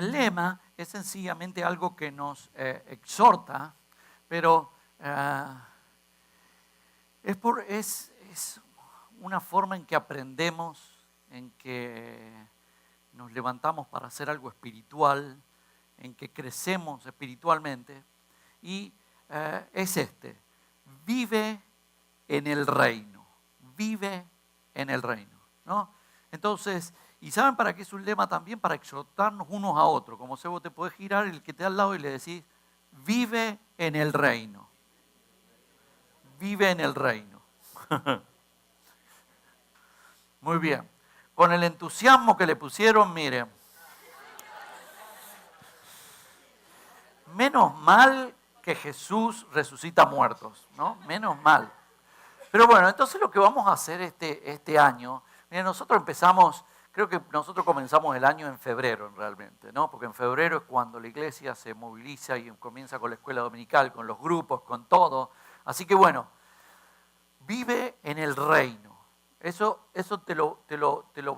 El lema es sencillamente algo que nos exhorta, pero es una forma en que aprendemos, en que nos levantamos para hacer algo espiritual, en que crecemos espiritualmente, y es vive en el reino, vive en el reino, ¿no? Entonces, ¿y saben para qué es un lema también? Para exhortarnos unos a otros. Como si vos te podés girar el que te da al lado y le decís, vive en el reino, vive en el reino. Muy bien, con el entusiasmo que le pusieron, miren, menos mal que Jesús resucita muertos, ¿no? Menos mal. Pero bueno, entonces lo que vamos a hacer este año, miren, nosotros empezamos, creo que nosotros comenzamos el año en febrero realmente, ¿no? Porque en febrero es cuando la iglesia se moviliza y comienza con la escuela dominical, con los grupos, con todo. Así que bueno, vive en el reino. Eso te lo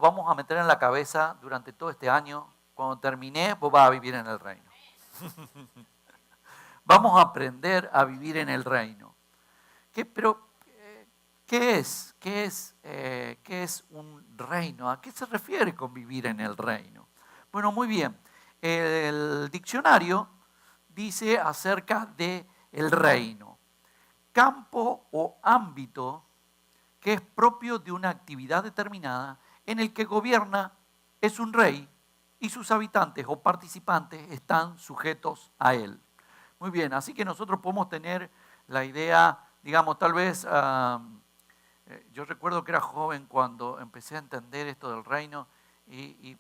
vamos a meter en la cabeza durante todo este año. Cuando termine, vos vas a vivir en el reino. Vamos a aprender a vivir en el reino. ¿Qué es un reino? ¿A qué se refiere con vivir en el reino? Bueno, muy bien. El diccionario dice acerca de el reino: campo o ámbito que es propio de una actividad determinada en el que gobierna es un rey y sus habitantes o participantes están sujetos a él. Muy bien, así que nosotros podemos tener la idea, digamos, tal vez, yo recuerdo que era joven cuando empecé a entender esto del reino,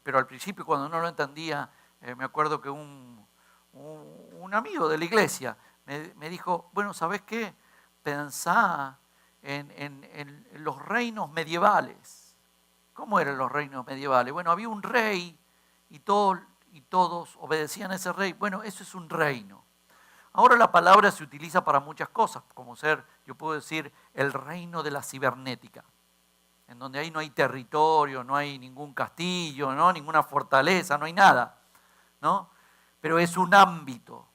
pero al principio cuando no lo entendía, me acuerdo que un amigo de la iglesia me dijo, bueno, ¿sabes qué? Pensá en los reinos medievales. ¿Cómo eran los reinos medievales? Bueno, había un rey y todos obedecían a ese rey. Bueno, eso es un reino. Ahora la palabra se utiliza para muchas cosas, como yo puedo decir, el reino de la cibernética, en donde ahí no hay territorio, no hay ningún castillo, ¿no? Ninguna fortaleza, no hay nada, ¿no? Pero es un ámbito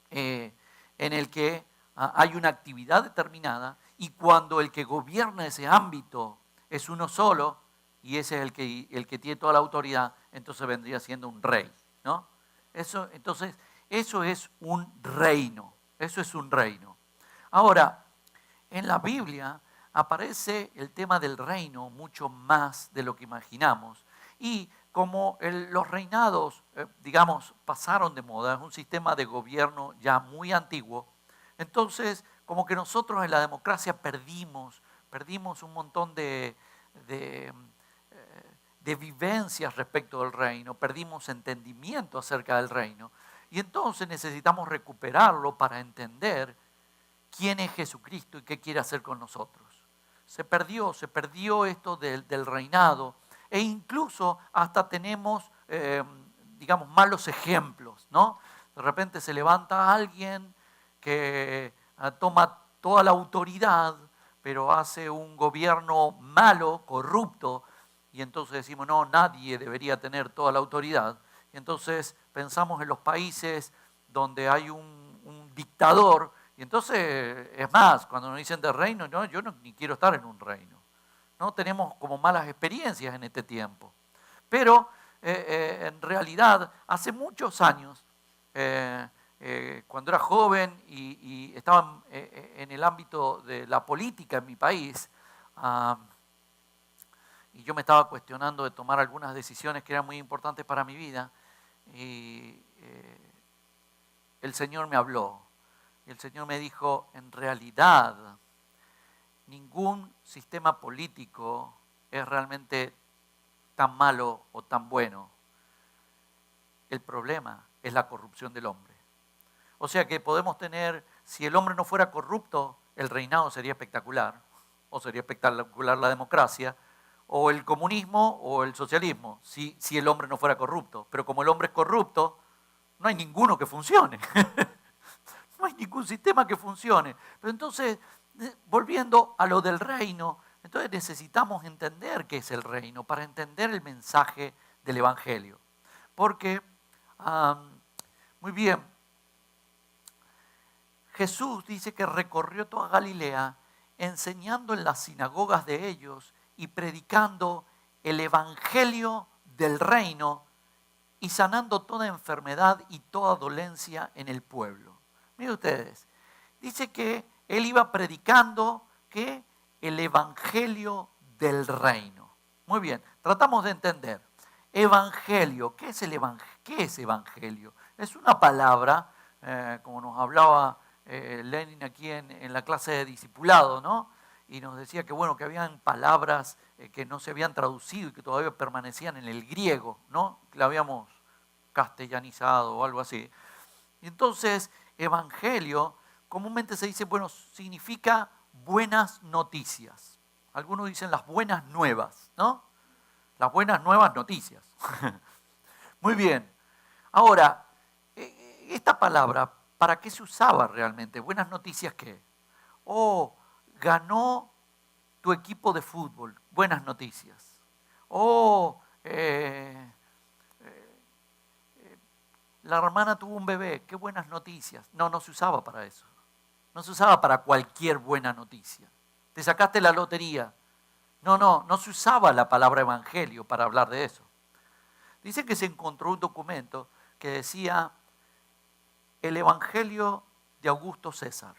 en el que hay una actividad determinada, y cuando el que gobierna ese ámbito es uno solo, y ese es el que tiene toda la autoridad, entonces vendría siendo un rey, ¿no? Entonces, eso es un reino. Eso es un reino. Ahora, en la Biblia aparece el tema del reino mucho más de lo que imaginamos. Y como los reinados, digamos, pasaron de moda, es un sistema de gobierno ya muy antiguo, entonces como que nosotros en la democracia perdimos un montón de vivencias respecto del reino, perdimos entendimiento acerca del reino, y entonces necesitamos recuperarlo para entender quién es Jesucristo y qué quiere hacer con nosotros. Se perdió esto del reinado, e incluso hasta tenemos, digamos, malos ejemplos, ¿no? De repente se levanta alguien que toma toda la autoridad, pero hace un gobierno malo, corrupto, y entonces decimos, no, nadie debería tener toda la autoridad. Y entonces pensamos en los países donde hay un dictador, y entonces, es más, cuando nos dicen de reino, no, yo ni quiero estar en un reino. ¿No? Tenemos como malas experiencias en este tiempo. Pero en realidad, hace muchos años, cuando era joven y estaba en el ámbito de la política en mi país, y yo me estaba cuestionando de tomar algunas decisiones que eran muy importantes para mi vida, y el Señor me habló, y el Señor me dijo, en realidad, ningún sistema político es realmente tan malo o tan bueno. El problema es la corrupción del hombre. O sea que podemos tener, si el hombre no fuera corrupto, el reinado sería espectacular, o sería espectacular la democracia, o el comunismo o el socialismo, si el hombre no fuera corrupto. Pero como el hombre es corrupto, no hay ninguno que funcione. No hay ningún sistema que funcione. Pero entonces, volviendo a lo del reino, entonces necesitamos entender qué es el reino para entender el mensaje del Evangelio. Porque, muy bien, Jesús dice que recorrió toda Galilea enseñando en las sinagogas de ellos y predicando el Evangelio del reino y sanando toda enfermedad y toda dolencia en el pueblo. Miren ustedes, dice que él iba predicando que el Evangelio del reino. Muy bien, tratamos de entender. Evangelio, ¿qué es el evangelio? ¿Qué es evangelio? Es una palabra, como nos hablaba Lenin aquí en la clase de discipulado, ¿no? Y nos decía que bueno, que habían palabras que no se habían traducido y que todavía permanecían en el griego, ¿no? Que la habíamos castellanizado o algo así. Y entonces, evangelio, comúnmente se dice, bueno, significa buenas noticias. Algunos dicen las buenas nuevas, ¿no? Las buenas nuevas noticias. Muy bien. Ahora, esta palabra, ¿para qué se usaba realmente? ¿Buenas noticias qué? Oh, ganó tu equipo de fútbol. Buenas noticias. Oh, la hermana tuvo un bebé. Qué buenas noticias. No, no se usaba para eso. No se usaba para cualquier buena noticia. Te sacaste la lotería. No se usaba la palabra evangelio para hablar de eso. Dice que se encontró un documento que decía el evangelio de Augusto César.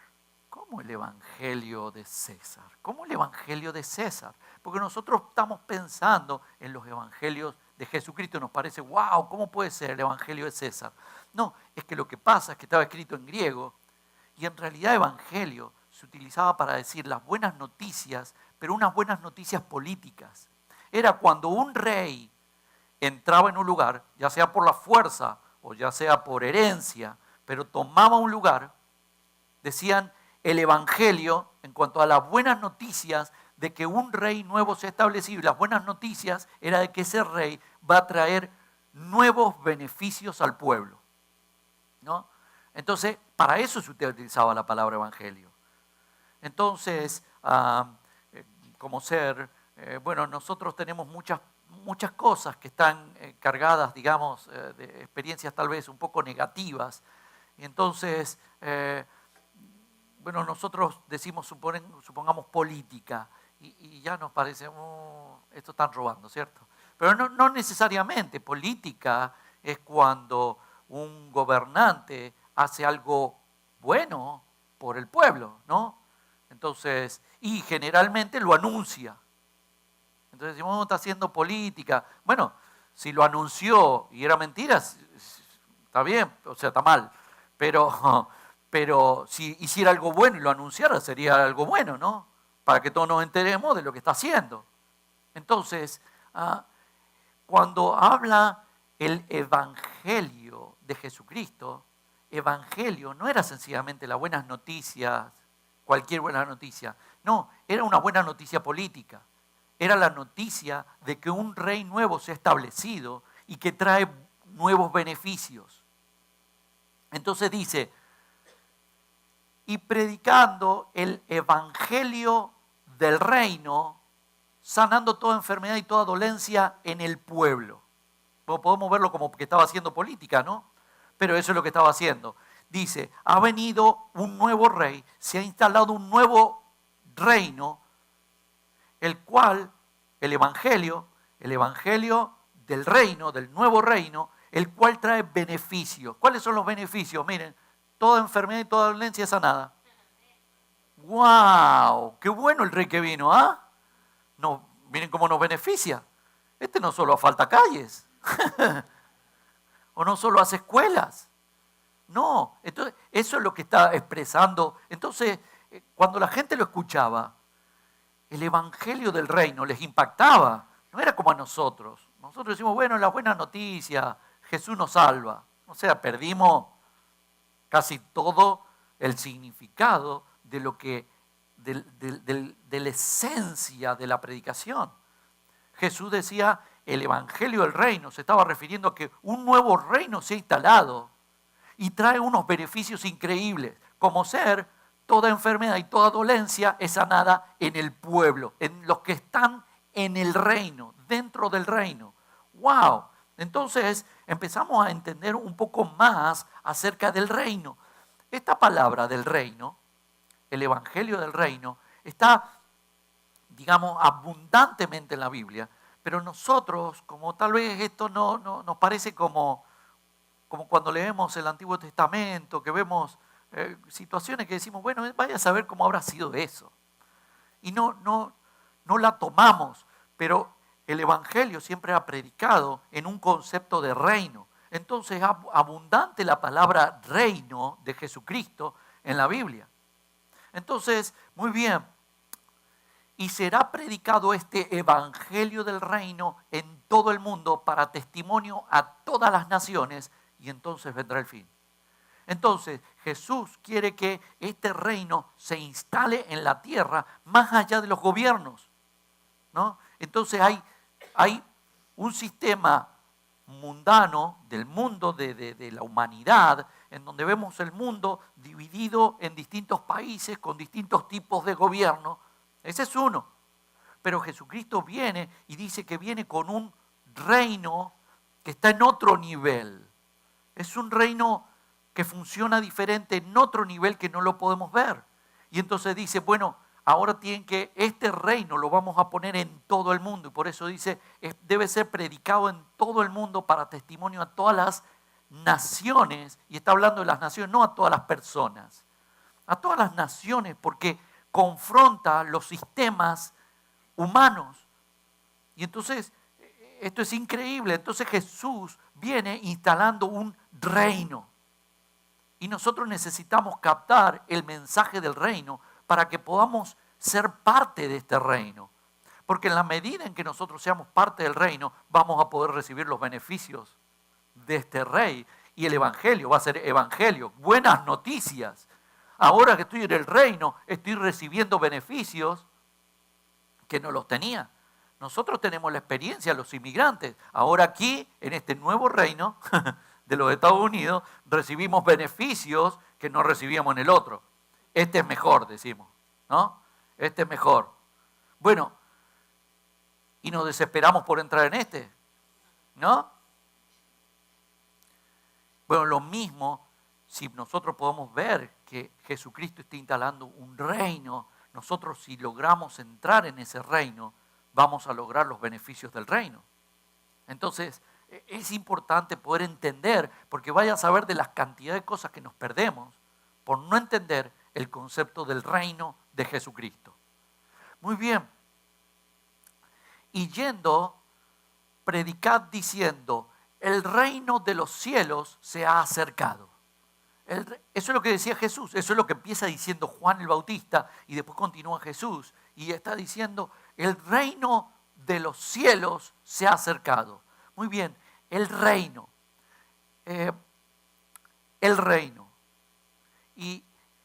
¿Cómo el evangelio de César? ¿Cómo el evangelio de César? Porque nosotros estamos pensando en los evangelios de Jesucristo y nos parece, wow, ¿cómo puede ser el evangelio de César? No, es que lo que pasa es que estaba escrito en griego y en realidad evangelio se utilizaba para decir las buenas noticias, pero unas buenas noticias políticas. Era cuando un rey entraba en un lugar, ya sea por la fuerza o ya sea por herencia, pero tomaba un lugar, decían el evangelio en cuanto a las buenas noticias de que un rey nuevo se ha establecido, y las buenas noticias era de que ese rey va a traer nuevos beneficios al pueblo, ¿no? Entonces, para eso se utilizaba la palabra evangelio. Entonces, como ser, bueno, nosotros tenemos muchas cosas que están cargadas, digamos, de experiencias tal vez un poco negativas. Y entonces, bueno, nosotros decimos, supongamos política, y ya nos parece, esto están robando, ¿cierto? Pero no necesariamente. Política es cuando un gobernante hace algo bueno por el pueblo, ¿no? Entonces, y generalmente lo anuncia. Entonces decimos, está haciendo política. Bueno, si lo anunció y era mentira, está bien, o sea, está mal. Pero si hiciera algo bueno y lo anunciara, sería algo bueno, ¿no? Para que todos nos enteremos de lo que está haciendo. Entonces, cuando habla el evangelio de Jesucristo, evangelio no era sencillamente las buenas noticias, cualquier buena noticia. No, era una buena noticia política. Era la noticia de que un rey nuevo se ha establecido y que trae nuevos beneficios. Entonces dice, y predicando el evangelio del reino, sanando toda enfermedad y toda dolencia en el pueblo. Podemos verlo como que estaba haciendo política, ¿no? Pero eso es lo que estaba haciendo. Dice, ha venido un nuevo rey, se ha instalado un nuevo reino, el cual, el evangelio del reino, del nuevo reino, el cual trae beneficios. ¿Cuáles son los beneficios? Miren, toda enfermedad y toda dolencia es sanada. ¡Wow! ¡Qué bueno el rey que vino! ¿Ah? No, miren cómo nos beneficia. Este no solo falta calles, o no solo hace escuelas. No, entonces eso es lo que está expresando. Entonces, cuando la gente lo escuchaba, el evangelio del reino les impactaba. No era como a nosotros. Nosotros decimos, bueno, la buena noticia, Jesús nos salva. O sea, perdimos casi todo el significado de lo que, de la esencia de la predicación. Jesús decía, el evangelio del reino, se estaba refiriendo a que un nuevo reino se ha instalado y trae unos beneficios increíbles, como ser toda enfermedad y toda dolencia es sanada en el pueblo, en los que están en el reino, dentro del reino. ¡Wow! Entonces empezamos a entender un poco más acerca del reino. Esta palabra del reino, el evangelio del reino, está, digamos, abundantemente en la Biblia, pero nosotros, como tal vez esto no nos parece como cuando leemos el Antiguo Testamento, que vemos situaciones que decimos, bueno, vaya a saber cómo habrá sido eso. Y no la tomamos, pero el Evangelio siempre ha predicado en un concepto de reino. Entonces es abundante la palabra reino de Jesucristo en la Biblia. Entonces, muy bien, y será predicado este Evangelio del reino en todo el mundo para testimonio a todas las naciones, y entonces vendrá el fin. Entonces, Jesús quiere que este reino se instale en la tierra más allá de los gobiernos, ¿no? Entonces hay un sistema mundano del mundo, de la humanidad, en donde vemos el mundo dividido en distintos países con distintos tipos de gobierno. Ese es uno. Pero Jesucristo viene y dice que viene con un reino que está en otro nivel. Es un reino que funciona diferente en otro nivel que no lo podemos ver. Y entonces dice, bueno, ahora tienen que, este reino lo vamos a poner en todo el mundo. Y por eso dice, debe ser predicado en todo el mundo para testimonio a todas las naciones. Y está hablando de las naciones, no a todas las personas. A todas las naciones, porque confronta los sistemas humanos. Y entonces, esto es increíble. Entonces Jesús viene instalando un reino. Y nosotros necesitamos captar el mensaje del reino para que podamos ser parte de este reino. Porque en la medida en que nosotros seamos parte del reino, vamos a poder recibir los beneficios de este rey. Y el evangelio va a ser evangelio, buenas noticias. Ahora que estoy en el reino, estoy recibiendo beneficios que no los tenía. Nosotros tenemos la experiencia, los inmigrantes. Ahora aquí, en este nuevo reino de los Estados Unidos, recibimos beneficios que no recibíamos en el otro. Este es mejor, decimos, ¿no? Este es mejor. Bueno, y nos desesperamos por entrar en este, ¿no? Bueno, lo mismo, si nosotros podemos ver que Jesucristo está instalando un reino, nosotros si logramos entrar en ese reino, vamos a lograr los beneficios del reino. Entonces, es importante poder entender, porque vaya a saber de las cantidades de cosas que nos perdemos por no entender el concepto del reino de Jesucristo. Muy bien. Y yendo, predicad diciendo, el reino de los cielos se ha acercado. Eso es lo que decía Jesús, eso es lo que empieza diciendo Juan el Bautista y después continúa Jesús y está diciendo, el reino de los cielos se ha acercado. Muy bien, el reino. El reino. Y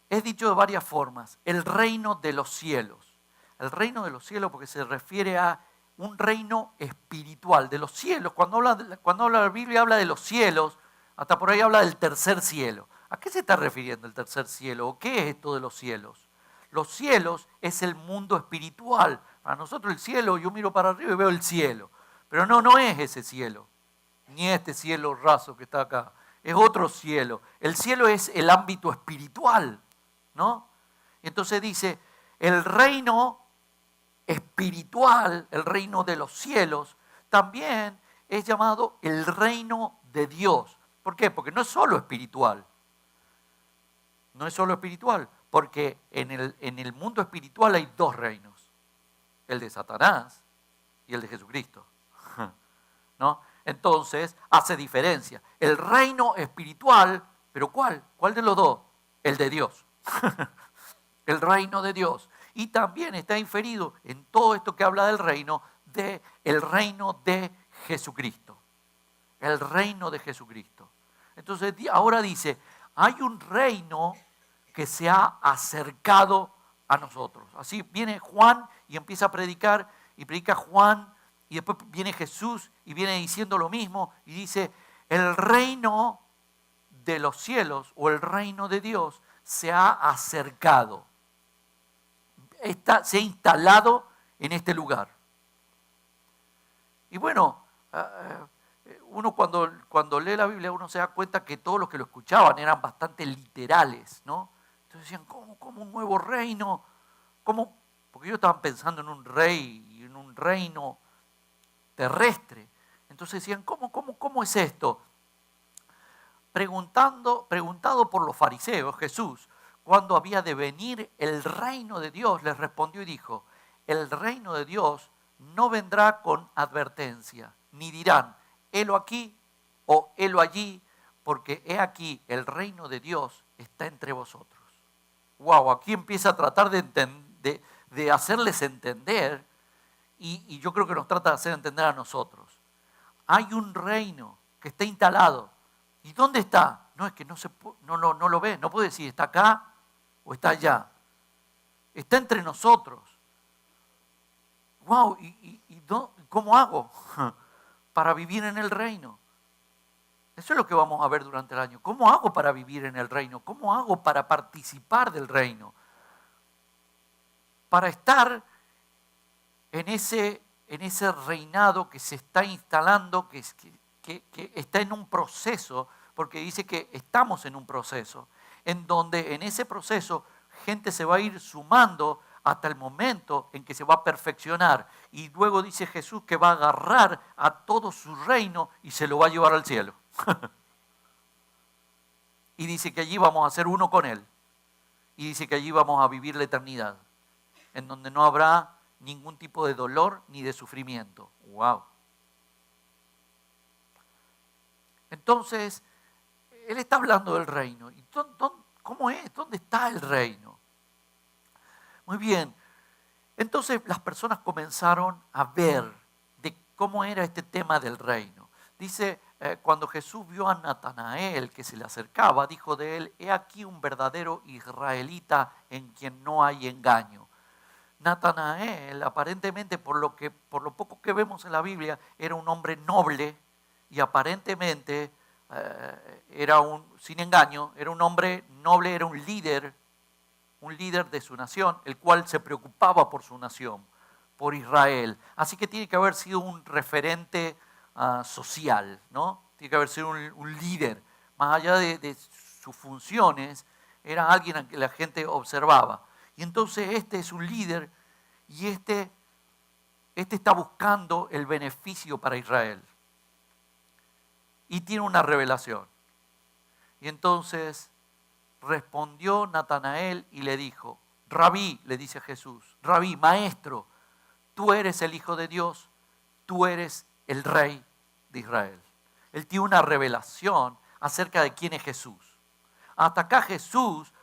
es dicho de varias formas, el reino de los cielos. El reino de los cielos porque se refiere a un reino espiritual de los cielos. Cuando habla la Biblia habla de los cielos, hasta por ahí habla del tercer cielo. ¿A qué se está refiriendo el tercer cielo? ¿O qué es esto de los cielos? Los cielos es el mundo espiritual. Para nosotros el cielo, yo miro para arriba y veo el cielo. Pero no es ese cielo, ni este cielo raso que está acá. Es otro cielo. El cielo es el ámbito espiritual, ¿no? Entonces dice, el reino espiritual, el reino de los cielos, también es llamado el reino de Dios. ¿Por qué? Porque no es solo espiritual. No es solo espiritual, porque en el mundo espiritual hay dos reinos, el de Satanás y el de Jesucristo, ¿no? Entonces hace diferencia. El reino espiritual, ¿pero cuál? ¿Cuál de los dos? El de Dios, el reino de Dios. Y también está inferido en todo esto que habla del reino de Jesucristo, el reino de Jesucristo. Entonces ahora dice, hay un reino que se ha acercado a nosotros. Así viene Juan y empieza a predicar, y predica Juan, y después viene Jesús y viene diciendo lo mismo, y dice, el reino de los cielos o el reino de Dios se ha acercado. Se ha instalado en este lugar. Y bueno, uno cuando lee la Biblia uno se da cuenta que todos los que lo escuchaban eran bastante literales, ¿no? Entonces decían, ¿cómo un nuevo reino? ¿Cómo? Porque ellos estaban pensando en un rey y en un reino terrestre. Entonces decían, ¿cómo es esto? Preguntado por los fariseos, Jesús, cuándo había de venir el reino de Dios, les respondió y dijo, el reino de Dios no vendrá con advertencia, ni dirán, helo aquí o helo allí, porque he aquí, el reino de Dios está entre vosotros. Wow, aquí empieza a tratar de hacerles entender, y yo creo que nos trata de hacer entender a nosotros. Hay un reino que está instalado. ¿Y dónde está? No, es que no lo ve, no puede decir está acá o está allá. Está entre nosotros. Wow, ¿cómo hago para vivir en el reino? Eso es lo que vamos a ver durante el año. ¿Cómo hago para vivir en el reino? ¿Cómo hago para participar del reino? Para estar en ese reinado que se está instalando, que está en un proceso, porque dice que estamos en un proceso, en donde en ese proceso gente se va a ir sumando hasta el momento en que se va a perfeccionar. Y luego dice Jesús que va a agarrar a todo su reino y se lo va a llevar al cielo. Y dice que allí vamos a ser uno con Él. Y dice que allí vamos a vivir la eternidad, en donde no habrá ningún tipo de dolor ni de sufrimiento. ¡Wow! Entonces, Él está hablando del reino. ¿Y cómo es? ¿Dónde está el reino? Muy bien. Entonces las personas comenzaron a ver de cómo era este tema del reino. Dice, cuando Jesús vio a Natanael que se le acercaba, dijo de él, he aquí un verdadero israelita en quien no hay engaño. Natanael, aparentemente, por lo poco que vemos en la Biblia, era un hombre noble y aparentemente sin engaño, era un hombre noble, era un líder de su nación, el cual se preocupaba por su nación, por Israel. Así que tiene que haber sido un referente social, ¿no? Tiene que haber sido un líder. Más allá de sus funciones, era alguien a quien la gente observaba. Y entonces este es un líder y este está buscando el beneficio para Israel. Y tiene una revelación. Y entonces respondió Natanael y le dijo, Rabí, le dice Jesús, Rabí, maestro, tú eres el Hijo de Dios, tú eres el Rey de Israel. Él tiene una revelación acerca de quién es Jesús. Hasta acá Jesús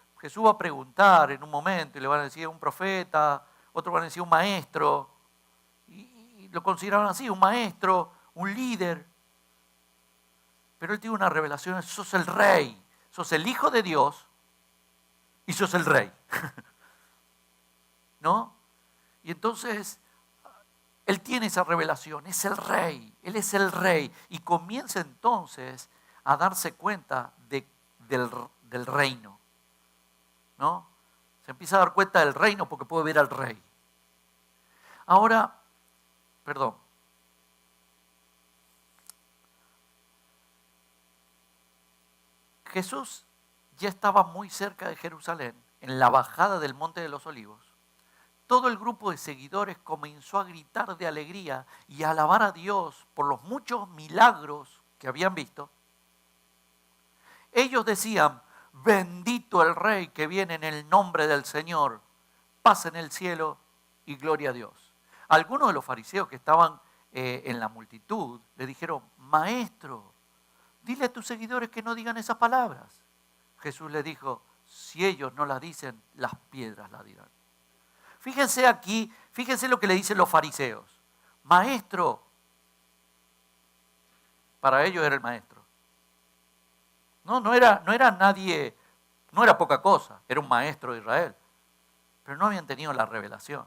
va a preguntar en un momento y le van a decir un profeta, otros van a decir un maestro, y lo consideraron así, un maestro, un líder. Pero él tiene una revelación, sos el Rey, sos el Hijo de Dios y sos el Rey. ¿No? Y entonces, él tiene esa revelación, es el Rey, él es el Rey. Y comienza entonces a darse cuenta del reino. ¿No? Se empieza a dar cuenta del reino porque puede ver al Rey. Ahora, Jesús ya estaba muy cerca de Jerusalén, en la bajada del Monte de los Olivos. Todo el grupo de seguidores comenzó a gritar de alegría y a alabar a Dios por los muchos milagros que habían visto. Ellos decían, bendito el Rey que viene en el nombre del Señor, paz en el cielo y gloria a Dios. Algunos de los fariseos que estaban en la multitud le dijeron, maestro, dile a tus seguidores que no digan esas palabras. Jesús le dijo, si ellos no las dicen, las piedras las dirán. Fíjense aquí, fíjense lo que le dicen los fariseos. Maestro, para ellos era el maestro. No era nadie, no era poca cosa, era un maestro de Israel. Pero no habían tenido la revelación.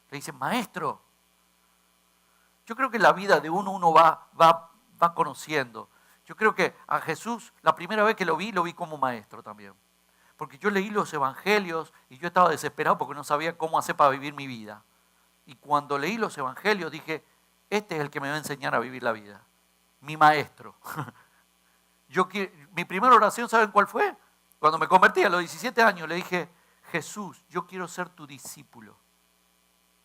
Le dicen, maestro. Yo creo que en la vida de uno va conociendo. Yo creo que a Jesús, la primera vez que lo vi como maestro también. Porque yo leí los evangelios y yo estaba desesperado porque no sabía cómo hacer para vivir mi vida. Y cuando leí los evangelios dije, este es el que me va a enseñar a vivir la vida. mi maestro. Mi primera oración, ¿saben cuál fue? Cuando me convertí a los 17 años, le dije, Jesús, yo quiero ser tu discípulo.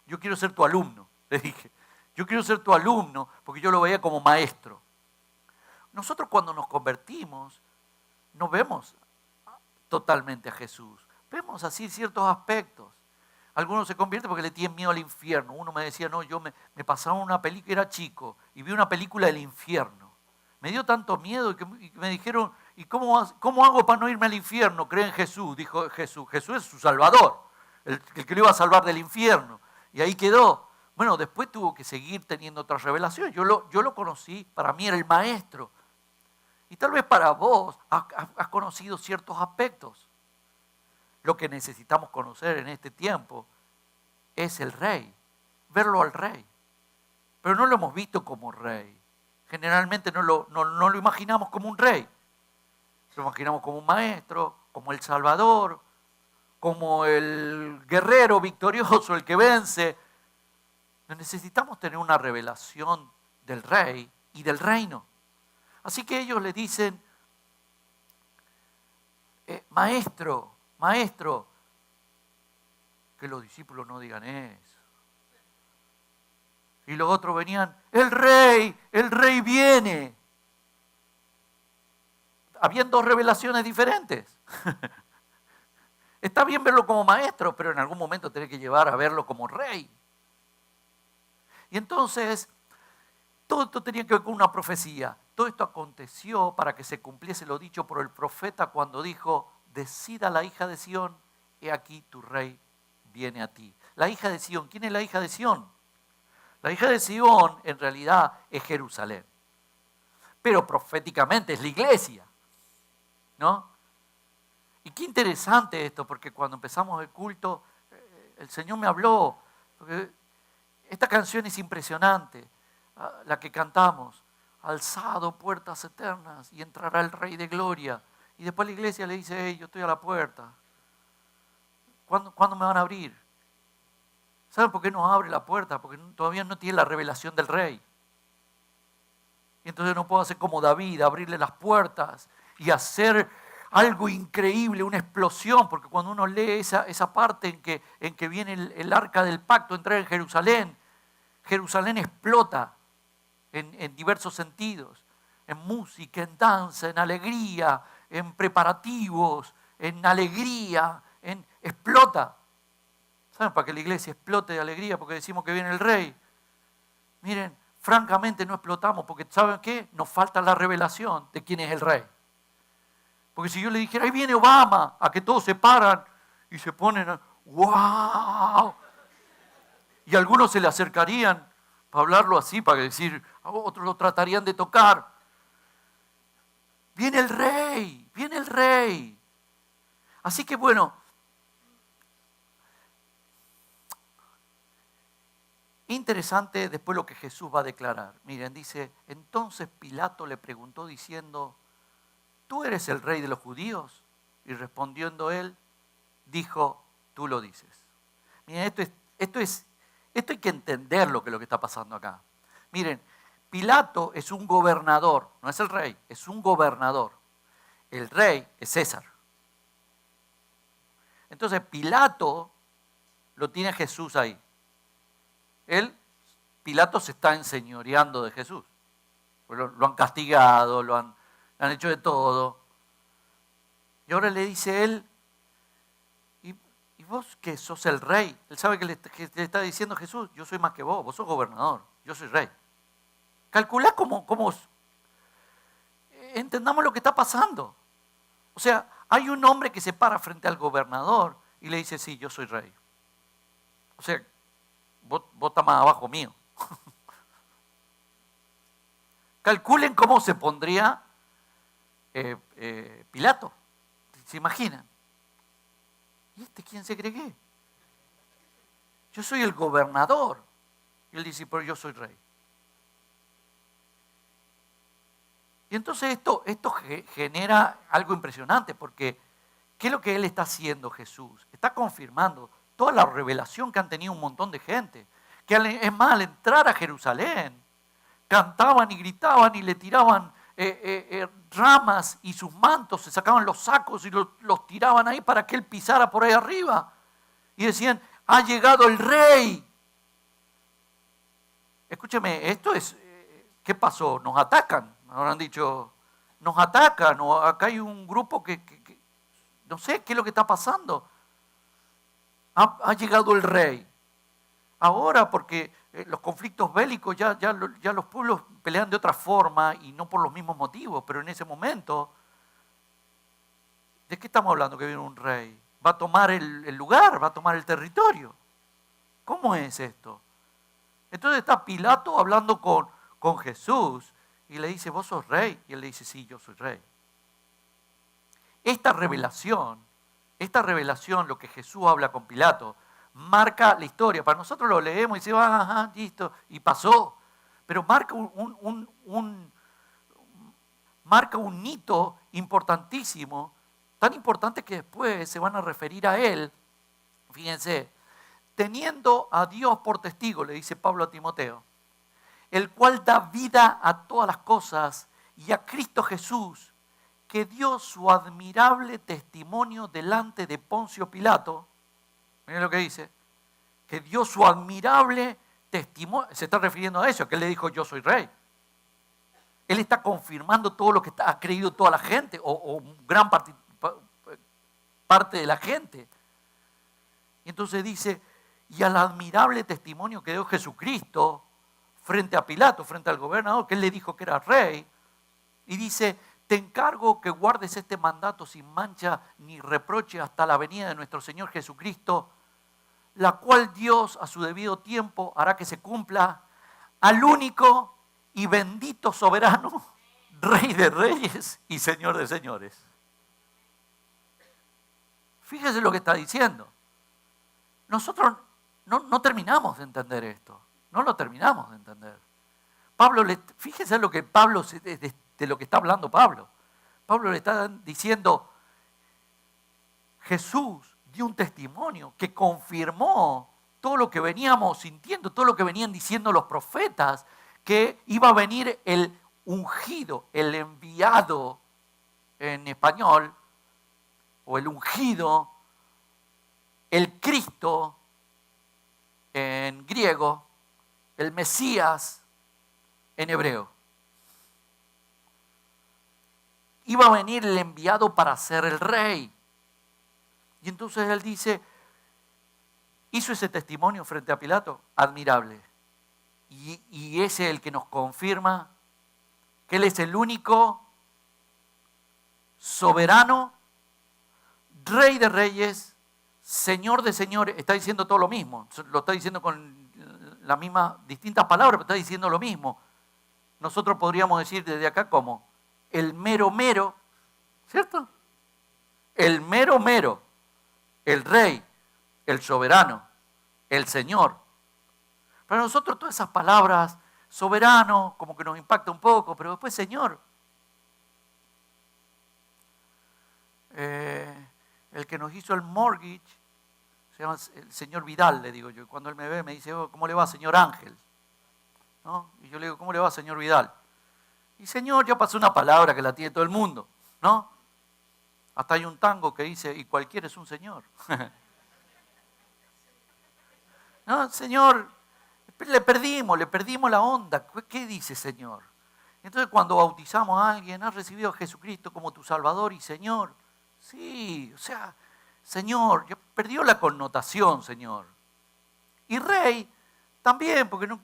Yo quiero ser tu alumno, le dije. Yo quiero ser tu alumno porque yo lo veía como maestro. Nosotros cuando nos convertimos, no vemos totalmente a Jesús. Vemos así ciertos aspectos. Algunos se convierten porque le tienen miedo al infierno. Uno me decía, no, yo me pasaron una película, era chico, y vi una película del infierno. Me dio tanto miedo y me dijeron, ¿y cómo hago para no irme al infierno? Cree en Jesús, dijo Jesús. Jesús es su salvador, el que lo iba a salvar del infierno. Y ahí quedó. Bueno, después tuvo que seguir teniendo otra revelación. Yo lo conocí, para mí era el maestro. Y tal vez para vos has conocido ciertos aspectos. Lo que necesitamos conocer en este tiempo es el rey, verlo al rey. Pero no lo hemos visto como rey. Generalmente no lo imaginamos como un rey. Lo imaginamos como un maestro, como el salvador, como el guerrero victorioso, el que vence. Necesitamos tener una revelación del rey y del reino. Así que ellos le dicen, maestro, que los discípulos no digan eso. Y los otros venían, el rey viene. Habían dos revelaciones diferentes. Está bien verlo como maestro, pero en algún momento tenés que llevar a verlo como rey. Y entonces, todo esto tenía que ver con una profecía. Todo esto aconteció para que se cumpliese lo dicho por el profeta cuando dijo, decida la hija de Sión, he aquí tu rey viene a ti. La hija de Sión, ¿quién es la hija de Sión? La hija de Sión en realidad es Jerusalén. Pero proféticamente es la iglesia, ¿no? Y qué interesante esto, porque cuando empezamos el culto, el Señor me habló, porque esta canción es impresionante, la que cantamos, alzado puertas eternas y entrará el Rey de Gloria. Y después la iglesia le dice, hey, yo estoy a la puerta. ¿Cuándo me van a abrir? ¿Saben por qué no abre la puerta? Porque todavía no tiene la revelación del Rey. Y entonces no puedo hacer como David, abrirle las puertas y hacer algo increíble, una explosión, porque cuando uno lee esa parte en que viene el arca del pacto, entrar en Jerusalén, Jerusalén explota en diversos sentidos, en música, en danza, en alegría, en preparativos, en alegría, explota. ¿Saben para qué la iglesia explote de alegría? Porque decimos que viene el rey. Miren, francamente no explotamos porque ¿saben qué? Nos falta la revelación de quién es el rey. Porque si yo le dijera, ahí viene Obama, a que todos se paran y se ponen, ¡wow! Y algunos se le acercarían para hablarlo así, para decir, otros lo tratarían de tocar. Viene el rey, viene el rey. Así que bueno, interesante después lo que Jesús va a declarar. Miren, dice, entonces Pilato le preguntó diciendo, ¿tú eres el rey de los judíos? Y respondiendo él, dijo, tú lo dices. Miren, esto hay que entender lo que está pasando acá. Miren, Pilato es un gobernador, no es el rey, es un gobernador. El rey es César. Entonces Pilato lo tiene Jesús ahí. Pilato se está enseñoreando de Jesús. Lo han castigado, le han hecho de todo. Y ahora le dice él, ¿y vos que sos el rey? Él sabe que le está diciendo a Jesús, yo soy más que vos sos gobernador, yo soy rey. Calculá cómo entendamos lo que está pasando. O sea, hay un hombre que se para frente al gobernador y le dice, sí, yo soy rey. O sea, vos estás más abajo mío. Calculen cómo se pondría Pilato. ¿Se imaginan? ¿Y quién se cree que? Yo soy el gobernador. Y él dice, pero yo soy rey. Y entonces esto genera algo impresionante, porque ¿qué es lo que él está haciendo Jesús? Está confirmando toda la revelación que han tenido un montón de gente. Que es más, al entrar a Jerusalén, cantaban y gritaban y le tiraban ramas y sus mantos, se sacaban los sacos y los tiraban ahí para que él pisara por ahí arriba. Y decían, ha llegado el rey. Escúcheme, esto es, ¿qué pasó? Nos atacan, habrán dicho, nos atacan, o acá hay un grupo que no sé qué es lo que está pasando. Ha llegado el rey. Ahora, porque los conflictos bélicos ya los pueblos pelean de otra forma y no por los mismos motivos, pero en ese momento, ¿de qué estamos hablando? Que viene un rey. Va a tomar el lugar, va a tomar el territorio. ¿Cómo es esto? Entonces está Pilato hablando con Jesús y le dice, ¿vos sos rey? Y él le dice, sí, yo soy rey. Esta revelación, lo que Jesús habla con Pilato, marca la historia. Para nosotros lo leemos y decimos, ajá, listo, y pasó. Pero marca marca un hito importantísimo, tan importante que después se van a referir a él. Fíjense, teniendo a Dios por testigo, le dice Pablo a Timoteo, el cual da vida a todas las cosas, y a Cristo Jesús, que dio su admirable testimonio delante de Poncio Pilato. Miren lo que dice, que dio su admirable testimonio, se está refiriendo a eso, que él le dijo, yo soy rey. Él está confirmando todo lo que ha creído toda la gente, o gran parte de la gente. Y entonces dice, y al admirable testimonio que dio Jesucristo frente a Pilato, frente al gobernador, que él le dijo que era rey, y dice, te encargo que guardes este mandato sin mancha ni reproche hasta la venida de nuestro Señor Jesucristo, la cual Dios a su debido tiempo hará que se cumpla, al único y bendito soberano, Rey de reyes y Señor de señores. Fíjese lo que está diciendo. Nosotros no terminamos de entender esto. No lo terminamos de entender. Fíjese lo que Pablo, de lo que está hablando Pablo. Pablo le está diciendo, Jesús dio un testimonio que confirmó todo lo que veníamos sintiendo, todo lo que venían diciendo los profetas, que iba a venir el ungido, el enviado en español, o el ungido, el Cristo en griego, el Mesías en hebreo. Iba a venir el enviado para ser el rey. Y entonces él dice, hizo ese testimonio frente a Pilato, admirable. Y ese es el que nos confirma que él es el único soberano, Rey de reyes, Señor de señores. Está diciendo todo lo mismo, lo está diciendo con las mismas, distintas palabras, pero está diciendo lo mismo. Nosotros podríamos decir desde acá como el mero mero, ¿cierto? El mero mero, el rey, el soberano, el Señor. Para nosotros todas esas palabras, soberano, como que nos impacta un poco, pero después Señor. El que nos hizo el mortgage, se llama el señor Vidal, le digo yo. Y cuando él me ve, me dice, oh, ¿cómo le va, señor Ángel? ¿No? Y yo le digo, ¿cómo le va, señor Vidal? Y señor, ya pasó una palabra que la tiene todo el mundo, ¿no? Hasta hay un tango que dice, y cualquiera es un señor. No, señor, le perdimos la onda. ¿Qué dice Señor? Entonces cuando bautizamos a alguien, has recibido a Jesucristo como tu Salvador y Señor. Sí, o sea, Señor, ya perdió la connotación, Señor. Y Rey también, porque no,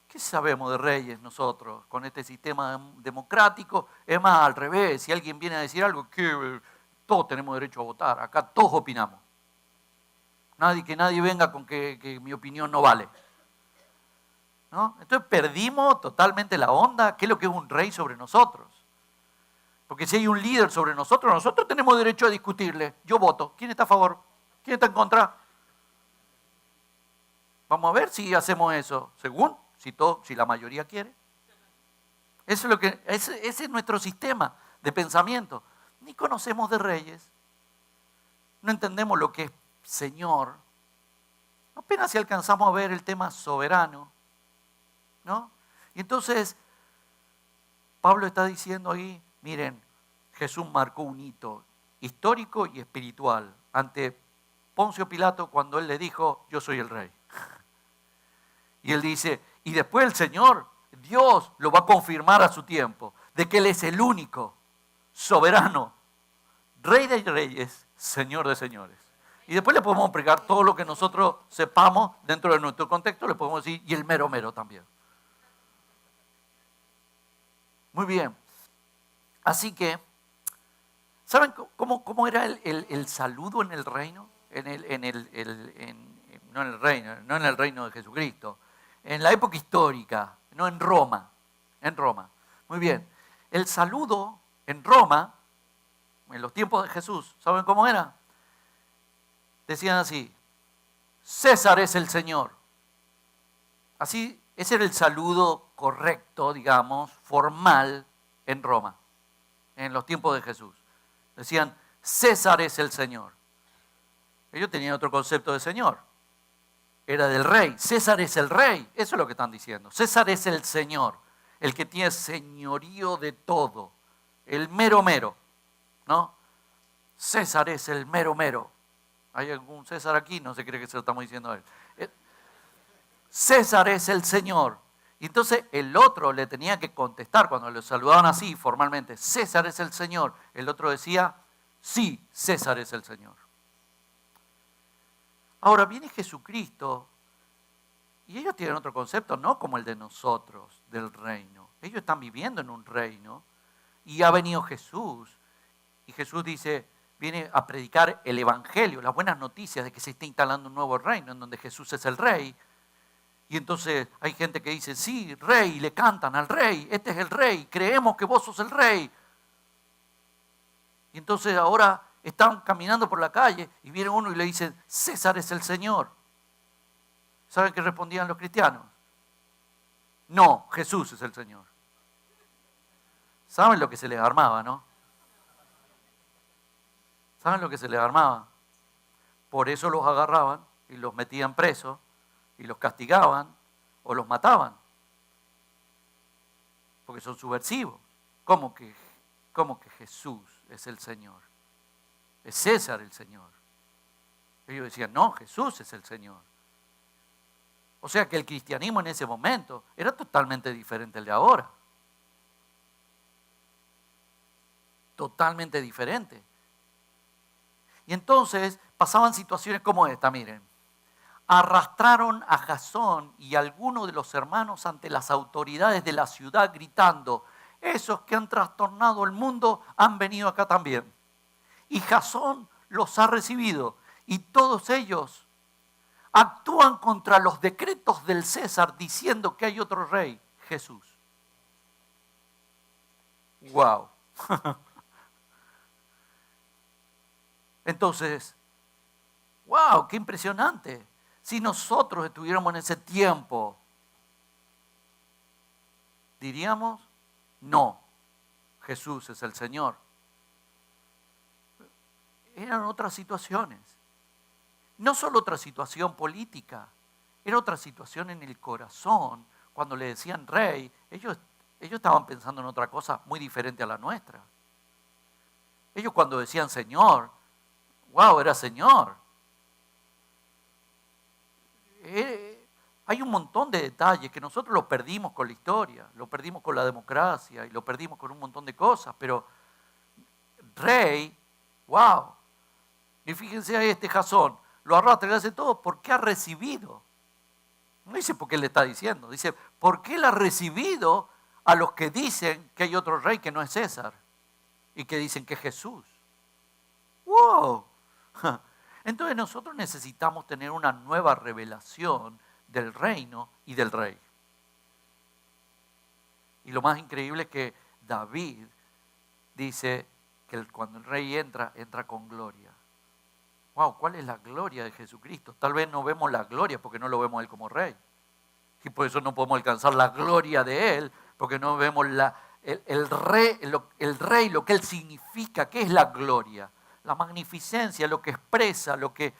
¿qué sabemos de reyes nosotros con este sistema democrático? Es más, al revés, si alguien viene a decir algo, que todos tenemos derecho a votar, acá todos opinamos. Que nadie venga con que mi opinión no vale. ¿No? Entonces perdimos totalmente la onda. ¿Qué es lo que es un rey sobre nosotros? Porque si hay un líder sobre nosotros, nosotros tenemos derecho a discutirle. Yo voto. ¿Quién está a favor? ¿Quién está en contra? Vamos a ver si hacemos eso, según, si la mayoría quiere. Eso es ese es nuestro sistema de pensamiento. Ni conocemos de reyes. No entendemos lo que es Señor. Apenas si alcanzamos a ver el tema soberano, ¿no? Y entonces, Pablo está diciendo ahí, miren, Jesús marcó un hito histórico y espiritual ante Poncio Pilato cuando él le dijo, yo soy el rey. Y él dice, y después el Señor, Dios lo va a confirmar a su tiempo, de que Él es el único, soberano, Rey de reyes, Señor de señores. Y después le podemos explicar todo lo que nosotros sepamos dentro de nuestro contexto, le podemos decir, y el mero mero también. Muy bien. Así que, ¿saben cómo era el saludo en el reino? No en el reino, no en el reino de Jesucristo. En la época histórica, no en Roma. En Roma. Muy bien. El saludo en Roma, en los tiempos de Jesús, ¿saben cómo era? Decían así, César es el Señor. Así, ese era el saludo correcto, digamos, formal en Roma, en los tiempos de Jesús. Decían, César es el Señor. Ellos tenían otro concepto de Señor. Era del rey. César es el rey. Eso es lo que están diciendo. César es el Señor, el que tiene señorío de todo. El mero mero, ¿no? César es el mero mero. ¿Hay algún César aquí? No se cree que se lo estamos diciendo a él. César es el Señor. Y entonces el otro le tenía que contestar cuando le saludaban así formalmente. César es el Señor. El otro decía, sí, César es el Señor. Ahora viene Jesucristo y ellos tienen otro concepto, no como el de nosotros, del reino. Ellos están viviendo en un reino y ha venido Jesús. Y Jesús dice, viene a predicar el evangelio, las buenas noticias de que se está instalando un nuevo reino en donde Jesús es el rey. Y entonces hay gente que dice, sí, rey, y le cantan al rey, este es el rey, creemos que vos sos el rey. Y entonces ahora están caminando por la calle y viene uno y le dice, César es el Señor. ¿Saben qué respondían los cristianos? No, Jesús es el Señor. ¿Saben lo que se les armaba, no? ¿Saben lo que se les armaba? Por eso los agarraban y los metían presos y los castigaban o los mataban. Porque son subversivos. ¿Cómo que Jesús es el Señor? Es César el Señor. Ellos decían, no, Jesús es el Señor. O sea que el cristianismo en ese momento era totalmente diferente al de ahora. Totalmente diferente. Y entonces pasaban situaciones como esta, miren. Arrastraron a Jasón y a algunos de los hermanos ante las autoridades de la ciudad gritando, esos que han trastornado el mundo han venido acá también. Y Jasón los ha recibido y todos ellos actúan contra los decretos del César diciendo que hay otro rey, Jesús. ¡Wow! Entonces, ¡wow! ¡Qué impresionante! Si nosotros estuviéramos en ese tiempo, diríamos, no, Jesús es el Señor. Eran otras situaciones. No solo otra situación política, era otra situación en el corazón. Cuando le decían rey, ellos estaban pensando en otra cosa muy diferente a la nuestra. Ellos cuando decían Señor, wow, era Señor. Hay un montón de detalles que nosotros los perdimos con la historia, lo perdimos con la democracia y lo perdimos con un montón de cosas, pero rey, wow. Y fíjense a este Jasón, lo arrastra y hace todo porque ha recibido. No dice por qué le está diciendo, dice porque él ha recibido a los que dicen que hay otro rey que no es César y que dicen que es Jesús. ¡Wow! Entonces nosotros necesitamos tener una nueva revelación del reino y del rey. Y lo más increíble es que David dice que cuando el rey entra con gloria. Wow, ¿cuál es la gloria de Jesucristo? Tal vez no vemos la gloria porque no lo vemos a Él como rey. Y por eso no podemos alcanzar la gloria de Él, porque no vemos el rey, lo que Él significa, ¿qué es la gloria? La magnificencia, lo que expresa, lo que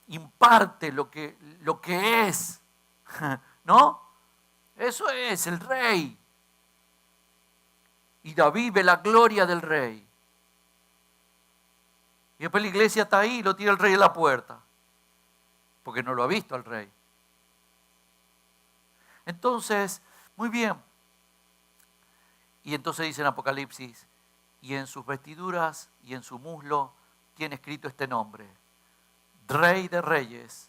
imparte, lo que es. ¿No? Ese eso es el rey. Y David ve la gloria del rey. Y después la iglesia está ahí y lo tira el rey en la puerta. Porque no lo ha visto al rey. Entonces, muy bien. Y entonces dice en Apocalipsis, y en sus vestiduras y en su muslo tiene escrito este nombre: Rey de Reyes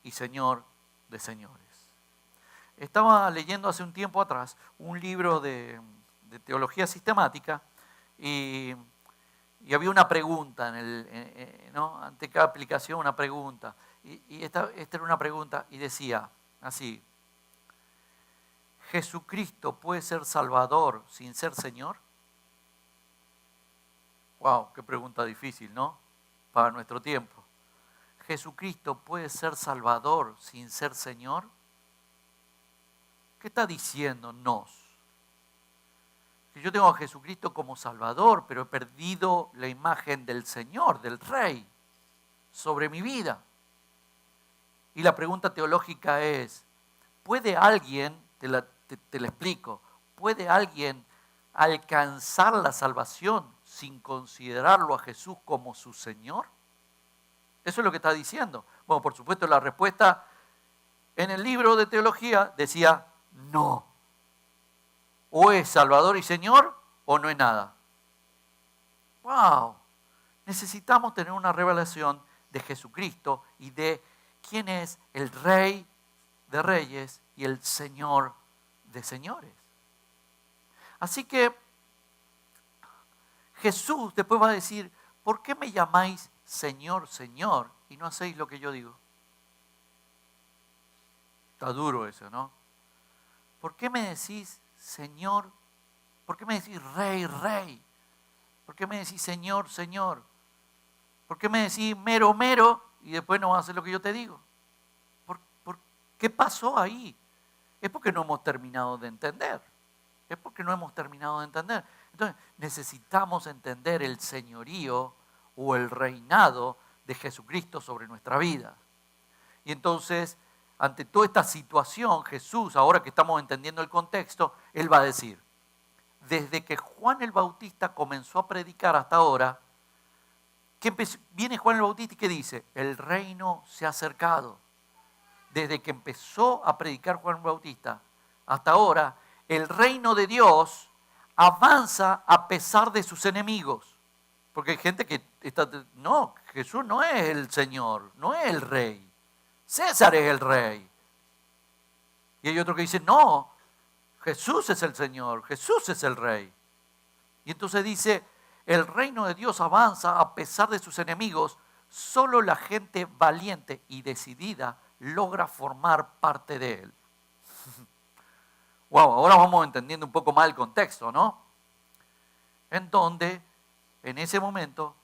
y Señor de Señores. Estaba leyendo hace un tiempo atrás un libro de teología sistemática y había una pregunta, ¿no? Ante cada aplicación una pregunta. Y esta era una pregunta y decía así: ¿Jesucristo puede ser Salvador sin ser Señor? Wow, qué pregunta difícil, ¿no? Para nuestro tiempo. ¿Jesucristo puede ser Salvador sin ser Señor? ¿Qué está diciéndonos? Que yo tengo a Jesucristo como Salvador, pero he perdido la imagen del Señor, del Rey, sobre mi vida. Y la pregunta teológica es, ¿puede alguien, te la explico, ¿puede alguien alcanzar la salvación sin considerarlo a Jesús como su Señor? Eso es lo que está diciendo. Bueno, por supuesto la respuesta en el libro de teología decía no. O es Salvador y Señor o no es nada. ¡Wow! Necesitamos tener una revelación de Jesucristo y de quién es el Rey de Reyes y el Señor de Señores. Así que Jesús después va a decir, ¿por qué me llamáis Señor, Señor y no hacéis lo que yo digo? Está duro eso, ¿no? ¿Por qué me decís Señor? ¿Por qué me decís Rey, Rey? ¿Por qué me decís Señor, Señor? ¿Por qué me decís mero, mero y después no vas a hacer lo que yo te digo? ¿Qué pasó ahí? Es porque no hemos terminado de entender. Es porque no hemos terminado de entender. Entonces necesitamos entender el señorío o el reinado de Jesucristo sobre nuestra vida. Y entonces, ante toda esta situación, Jesús, ahora que estamos entendiendo el contexto, Él va a decir, desde que Juan el Bautista comenzó a predicar hasta ahora, viene Juan el Bautista y ¿qué dice? El reino se ha acercado. Desde que empezó a predicar Juan el Bautista hasta ahora, el reino de Dios avanza a pesar de sus enemigos. Porque hay gente que está, no, Jesús no es el Señor, no es el Rey. César es el Rey. Y hay otro que dice, no, Jesús es el Señor, Jesús es el Rey. Y entonces dice, el reino de Dios avanza a pesar de sus enemigos. Solo la gente valiente y decidida logra formar parte de él. Wow, ahora vamos entendiendo un poco más el contexto, ¿no? En donde, en ese momento,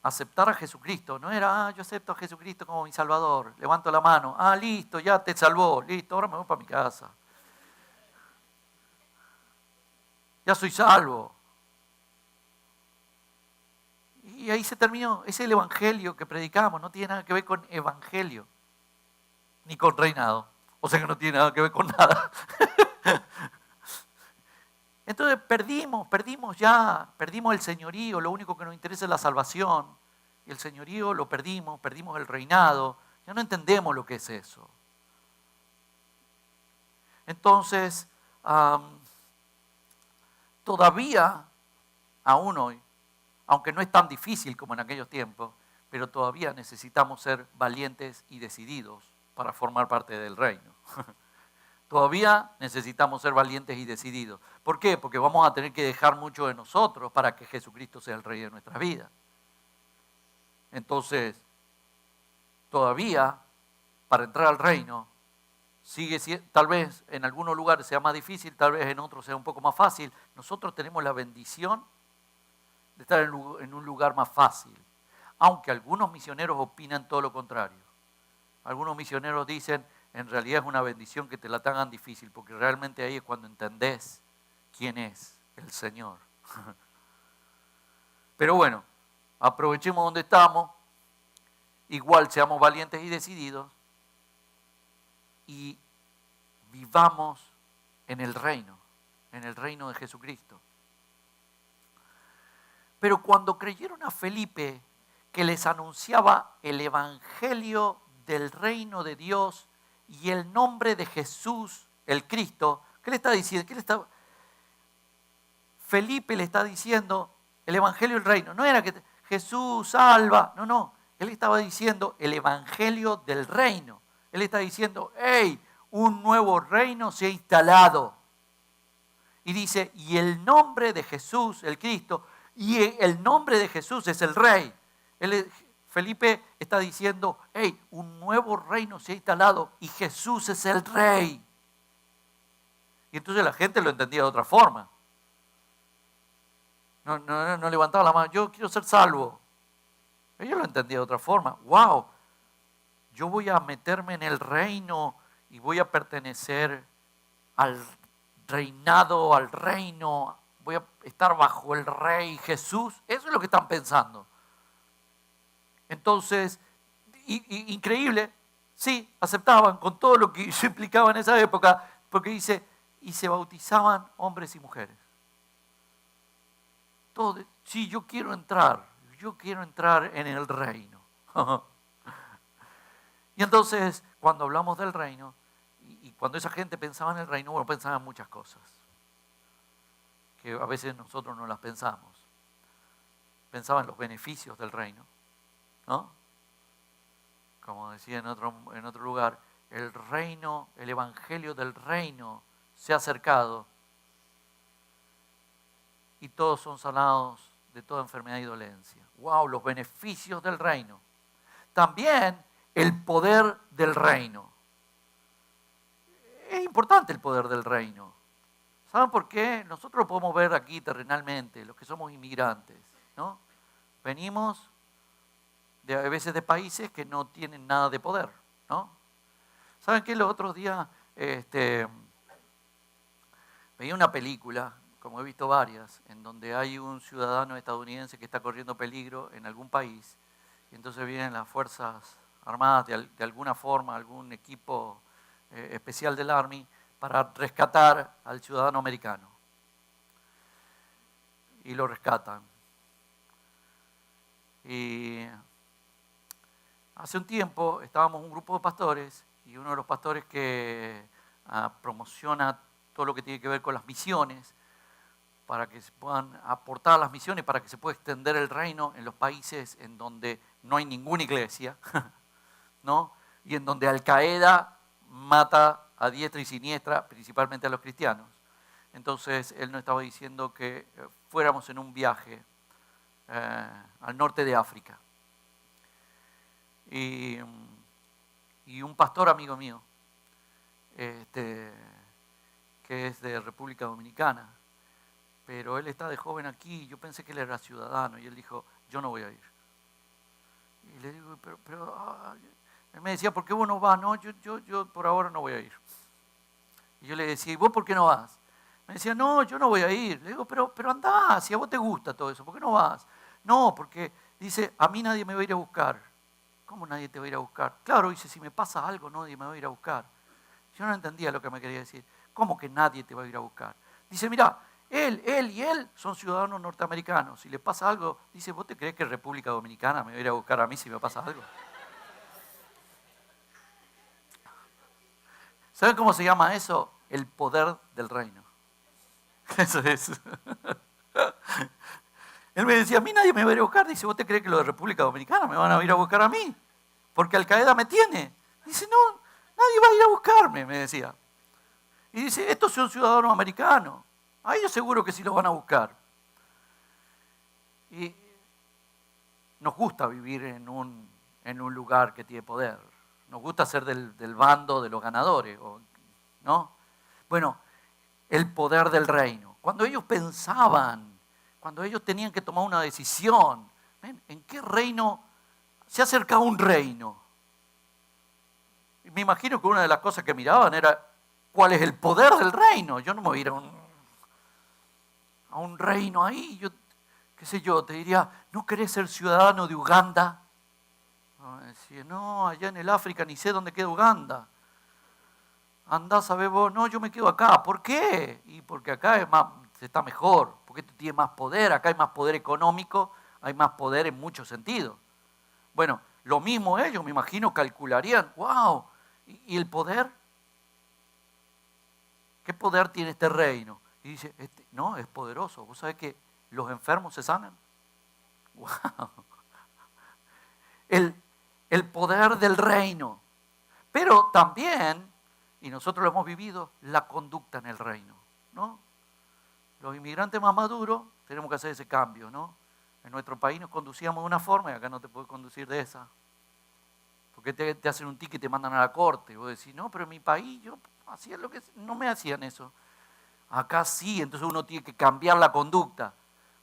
aceptar a Jesucristo no era, yo acepto a Jesucristo como mi Salvador, levanto la mano, listo, ya te salvó, listo, ahora me voy para mi casa. Ya soy salvo. Y ahí se terminó. Es el evangelio que predicamos, no tiene nada que ver con evangelio, ni con reinado. O sea que no tiene nada que ver con nada. Entonces perdimos el señorío, lo único que nos interesa es la salvación. Y el señorío lo perdimos el reinado. Ya no entendemos lo que es eso. Entonces, todavía, aún hoy, aunque no es tan difícil como en aquellos tiempos, pero todavía necesitamos ser valientes y decididos para formar parte del reino. Todavía necesitamos ser valientes y decididos. ¿Por qué? Porque vamos a tener que dejar mucho de nosotros para que Jesucristo sea el Rey de nuestras vidas. Entonces, todavía, para entrar al reino, sigue siendo, tal vez en algunos lugares sea más difícil, tal vez en otros sea un poco más fácil. Nosotros tenemos la bendición de estar en un lugar más fácil. Aunque algunos misioneros opinan todo lo contrario. Algunos misioneros dicen, en realidad es una bendición que te la hagan difícil, porque realmente ahí es cuando entendés quién es el Señor. Pero bueno, aprovechemos donde estamos, igual seamos valientes y decididos, y vivamos en el reino de Jesucristo. Pero cuando creyeron a Felipe, que les anunciaba el evangelio del reino de Dios y el nombre de Jesús, el Cristo, ¿qué le está diciendo? Felipe le está diciendo el evangelio del reino. No era que Jesús salva, no. Él estaba diciendo el evangelio del reino. Él está diciendo, hey, un nuevo reino se ha instalado. Y dice, y el nombre de Jesús, el Cristo, y el nombre de Jesús es el Rey. Felipe está diciendo, hey, un nuevo reino se ha instalado y Jesús es el Rey. Y entonces la gente lo entendía de otra forma. No levantaba la mano, yo quiero ser salvo. Ellos lo entendían de otra forma. Wow, yo voy a meterme en el reino y voy a pertenecer al reinado, al reino. Voy a estar bajo el Rey Jesús. Eso es lo que están pensando. Entonces, increíble, sí, aceptaban con todo lo que eso implicaba en esa época, porque dice, y se bautizaban hombres y mujeres. Todo, sí, yo quiero entrar en el reino. Y entonces, cuando hablamos del reino, y cuando esa gente pensaba en el reino, bueno, pensaban en muchas cosas, que a veces nosotros no las pensamos. Pensaban en los beneficios del reino, ¿no? Como decía en otro lugar, el reino, el evangelio del reino se ha acercado y todos son sanados de toda enfermedad y dolencia. ¡Wow! Los beneficios del reino. También el poder del reino. Es importante el poder del reino. ¿Saben por qué? Nosotros lo podemos ver aquí terrenalmente, los que somos inmigrantes, ¿no? Venimos a veces de países que no tienen nada de poder, ¿no? ¿Saben qué? Los otros días veía una película, como he visto varias, en donde hay un ciudadano estadounidense que está corriendo peligro en algún país, y entonces vienen las Fuerzas Armadas de alguna forma, algún equipo especial del Army, para rescatar al ciudadano americano. Y lo rescatan. Y hace un tiempo estábamos un grupo de pastores, y uno de los pastores que promociona todo lo que tiene que ver con las misiones, para que se puedan aportar a las misiones, para que se pueda extender el reino en los países en donde no hay ninguna iglesia, ¿no? Y en donde Al Qaeda mata a diestra y siniestra, principalmente a los cristianos. Entonces él nos estaba diciendo que fuéramos en un viaje al norte de África. Y un pastor amigo mío, que es de República Dominicana, pero él está de joven aquí, yo pensé que él era ciudadano, y él dijo, yo no voy a ir. Y le digo, pero él me decía, ¿por qué vos no vas? No, yo por ahora no voy a ir. Y yo le decía, ¿y vos por qué no vas? Me decía, no, yo no voy a ir. Le digo, pero andá, si a vos te gusta todo eso, ¿por qué no vas? No, porque dice, a mí nadie me va a ir a buscar. ¿Cómo nadie te va a ir a buscar? Claro, dice, si me pasa algo, nadie me va a ir a buscar. Yo no entendía lo que me quería decir. ¿Cómo que nadie te va a ir a buscar? Dice, mira, él y él son ciudadanos norteamericanos. Si le pasa algo, dice, ¿vos te crees que República Dominicana me va a ir a buscar a mí si me pasa algo? ¿Saben cómo se llama eso? El poder del reino. Eso es. Él me decía, a mí nadie me va a ir a buscar. Dice, ¿vos te crees que los de República Dominicana me van a ir a buscar a mí? Porque Al Qaeda me tiene. Dice, no, nadie va a ir a buscarme, me decía. Y dice, estos son ciudadanos americanos. A ellos seguro que sí los van a buscar. Y nos gusta vivir en un lugar que tiene poder. Nos gusta ser del bando de los ganadores, ¿no? Bueno, el poder del reino. Cuando ellos pensaban, cuando ellos tenían que tomar una decisión, ¿ven? ¿En qué reino se acercaba un reino? Y me imagino que una de las cosas que miraban era cuál es el poder del reino. Yo no me voy a ir a un reino ahí. Yo, qué sé yo, te diría, ¿no querés ser ciudadano de Uganda? Decía, no, allá en el África ni sé dónde queda Uganda. Andás a ver vos, no, yo me quedo acá. ¿Por qué? Y porque acá es más, está mejor, porque esto tiene más poder, acá hay más poder económico, hay más poder en muchos sentidos. Bueno, lo mismo ellos, me imagino, calcularían, wow, ¿y el poder? ¿Qué poder tiene este reino? Y dice, no, es poderoso. ¿Vos sabés que los enfermos se sanan? Wow. El poder del reino. Pero también, y nosotros lo hemos vivido, la conducta en el reino, ¿no? Los inmigrantes más maduros tenemos que hacer ese cambio, ¿no? En nuestro país nos conducíamos de una forma y acá no te puedes conducir de esa. Porque te hacen un ticket y te mandan a la corte. Y vos decís, no, pero en mi país yo hacía lo que... No me hacían eso. Acá sí, entonces uno tiene que cambiar la conducta.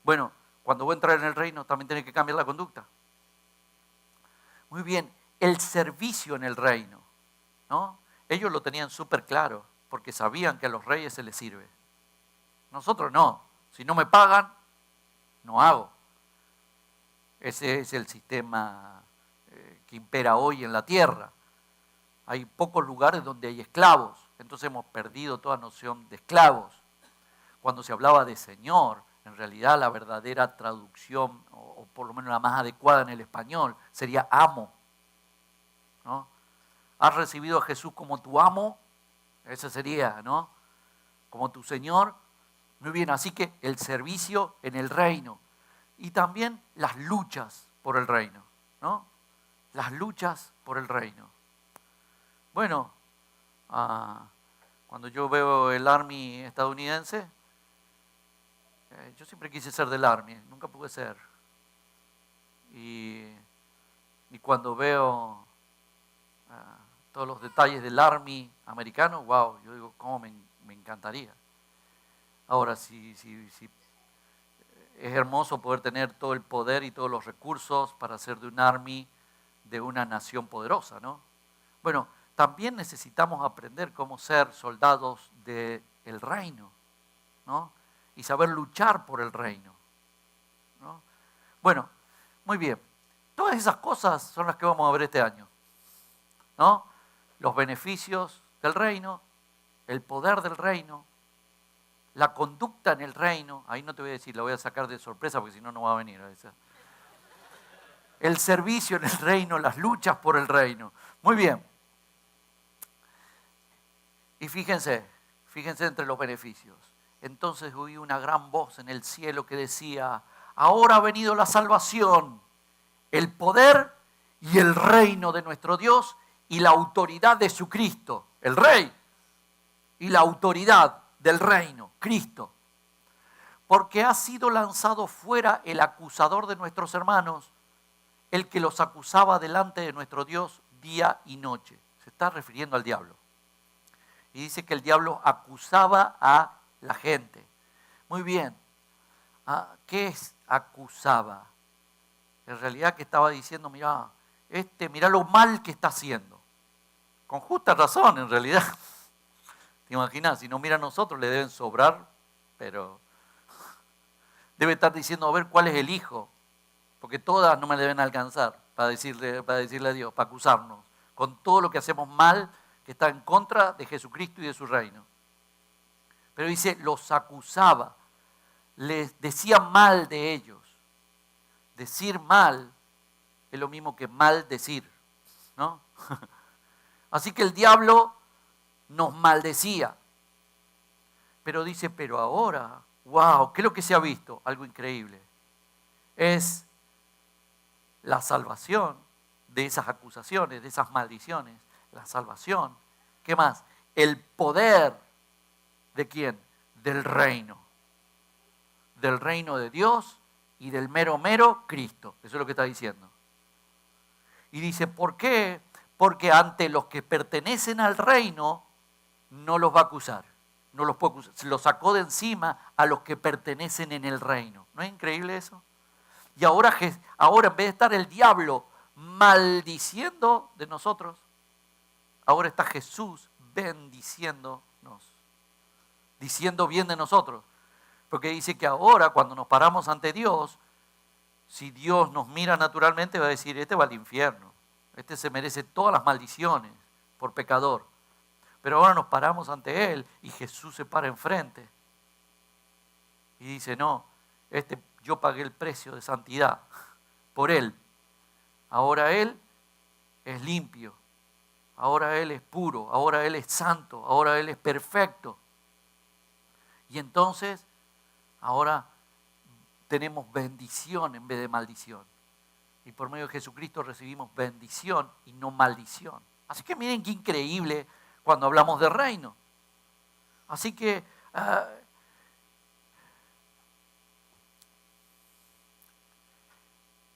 Bueno, cuando vos entras en el reino también tenés que cambiar la conducta. Muy bien, el servicio en el reino, ¿no? Ellos lo tenían súper claro, porque sabían que a los reyes se les sirve. Nosotros no. Si no me pagan, no hago. Ese es el sistema que impera hoy en la tierra. Hay pocos lugares donde hay esclavos, entonces hemos perdido toda noción de esclavos. Cuando se hablaba de Señor, en realidad la verdadera traducción, o por lo menos la más adecuada en el español, sería amo, ¿no? ¿Has recibido a Jesús como tu amo? Ese sería, ¿no? Como tu Señor. Muy bien, así que el servicio en el reino. Y también las luchas por el reino, ¿no? Las luchas por el reino. Bueno, cuando yo veo el Army estadounidense, yo siempre quise ser del Army, nunca pude ser. Y cuando veo todos los detalles del Army americano, wow, yo digo, cómo me encantaría. Ahora, si es hermoso poder tener todo el poder y todos los recursos para hacer de un Army de una nación poderosa, ¿no? Bueno, también necesitamos aprender cómo ser soldados del reino, ¿no? Y saber luchar por el reino, ¿no? Bueno, muy bien. Todas esas cosas son las que vamos a ver este año, ¿no? Los beneficios del reino, el poder del reino, la conducta en el reino. Ahí no te voy a decir, la voy a sacar de sorpresa porque si no, no va a venir. El servicio en el reino, las luchas por el reino. Muy bien. Y fíjense entre los beneficios. Entonces oí una gran voz en el cielo que decía, ahora ha venido la salvación, el poder y el reino de nuestro Dios y la autoridad de su Cristo, el Rey, y la autoridad del reino, Cristo. Porque ha sido lanzado fuera el acusador de nuestros hermanos, el que los acusaba delante de nuestro Dios día y noche. Se está refiriendo al diablo. Y dice que el diablo acusaba a la gente. Muy bien. ¿Qué es acusaba? En realidad que estaba diciendo, mirá lo mal que está haciendo. Con justa razón, en realidad. ¿Te imaginas? Si no mira a nosotros, le deben sobrar, pero debe estar diciendo, a ver cuál es el hijo. Porque todas no me deben alcanzar para decirle a Dios, para acusarnos. Con todo lo que hacemos mal, que está en contra de Jesucristo y de su reino. Pero dice, los acusaba, les decía mal de ellos. Decir mal es lo mismo que maldecir, ¿no? Así que el diablo nos maldecía. Pero dice, pero ahora, wow, ¿qué es lo que se ha visto? Algo increíble. Es la salvación de esas acusaciones, de esas maldiciones. La salvación. ¿Qué más? El poder ¿de quién? Del reino. Del reino de Dios y del mero Cristo. Eso es lo que está diciendo. Y dice, ¿por qué? Porque ante los que pertenecen al reino no los va a acusar. No los puede acusar. Se los sacó de encima a los que pertenecen en el reino. ¿No es increíble eso? Y ahora en vez de estar el diablo maldiciendo de nosotros, ahora está Jesús bendiciéndonos, diciendo bien de nosotros. Porque dice que ahora cuando nos paramos ante Dios, si Dios nos mira naturalmente va a decir, este va al infierno, este se merece todas las maldiciones por pecador. Pero ahora nos paramos ante Él y Jesús se para enfrente. Y dice, no, yo pagué el precio de santidad por Él. Ahora Él es limpio. Ahora Él es puro. Ahora Él es santo. Ahora Él es perfecto. Y entonces, ahora tenemos bendición en vez de maldición. Y por medio de Jesucristo recibimos bendición y no maldición. Así que miren qué increíble cuando hablamos de reino. Así que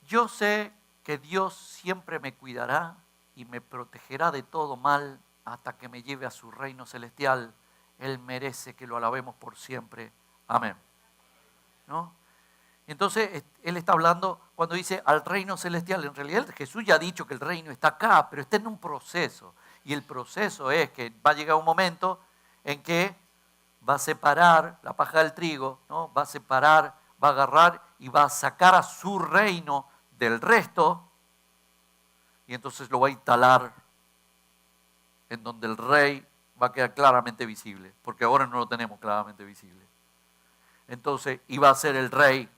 yo sé que Dios siempre me cuidará y me protegerá de todo mal hasta que me lleve a su reino celestial. Él merece que lo alabemos por siempre. Amén. ¿No? Entonces, Él está hablando cuando dice al reino celestial. En realidad Jesús ya ha dicho que el reino está acá, pero está en un proceso. Y el proceso es que va a llegar un momento en que va a separar la paja del trigo, ¿no? Va a separar, va a agarrar y va a sacar a su reino del resto. Y entonces lo va a instalar en donde el rey va a quedar claramente visible, porque ahora no lo tenemos claramente visible. Entonces iba a ser el rey.